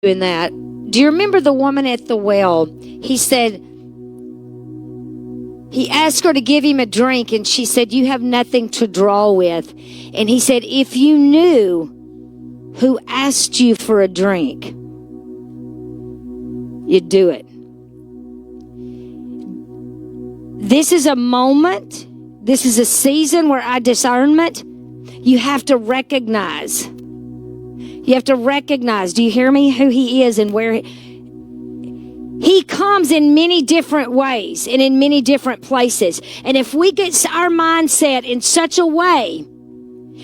in that. Do you remember the woman at the well? He said, he asked her to give him a drink, and she said, you have nothing to draw with. And he said, if you knew who asked you for a drink, you'd do it. This is a moment. This is a season where our discernment, you have to recognize. You have to recognize, do you hear me, who he is and where he comes in many different ways and in many different places. And if we get our mindset in such a way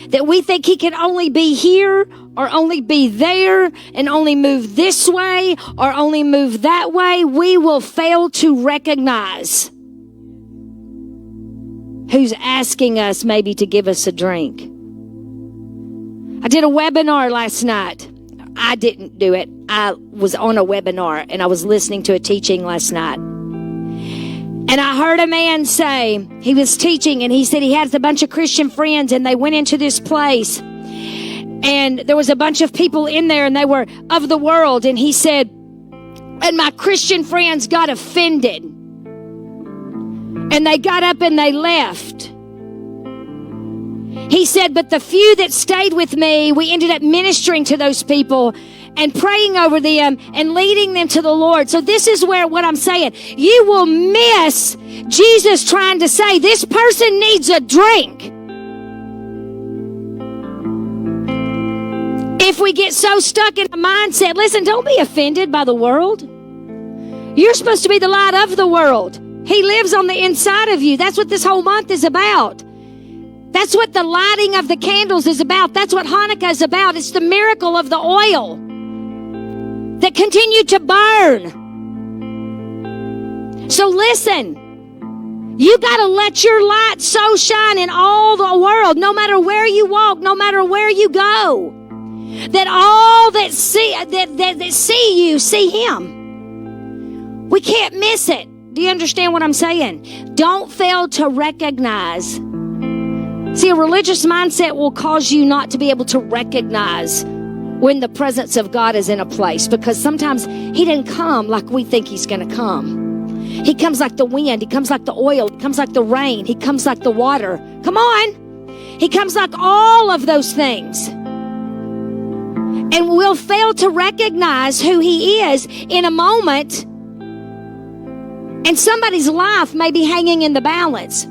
that we think he can only be here or only be there and only move this way or only move that way, we will fail to recognize who's asking us maybe to give us a drink. I did a webinar last night. I didn't do it. I was on a webinar and I was listening to a teaching last night. And I heard a man say, he was teaching and he said he has a bunch of Christian friends and they went into this place and there was a bunch of people in there and they were of the world. And he said, and my Christian friends got offended and they got up and they left. He said, but the few that stayed with me, we ended up ministering to those people and praying over them and leading them to the Lord. So this is where what I'm saying, you will miss Jesus trying to say, this person needs a drink. If we get so stuck in a mindset, listen, don't be offended by the world. You're supposed to be the light of the world. He lives on the inside of you. That's what this whole month is about. That's what the lighting of the candles is about. That's what Hanukkah is about. It's the miracle of the oil that continued to burn. So listen, you got to let your light so shine in all the world, no matter where you walk, no matter where you go, that all that see you see him. We can't miss it. Do you understand what I'm saying? Don't fail to recognize. See, a religious mindset will cause you not to be able to recognize when the presence of God is in a place, because sometimes he didn't come like we think he's going to come. He comes like the wind. He comes like the oil. He comes like the rain. He comes like the water. Come on. He comes like all of those things. And we'll fail to recognize who he is in a moment. And somebody's life may be hanging in the balance.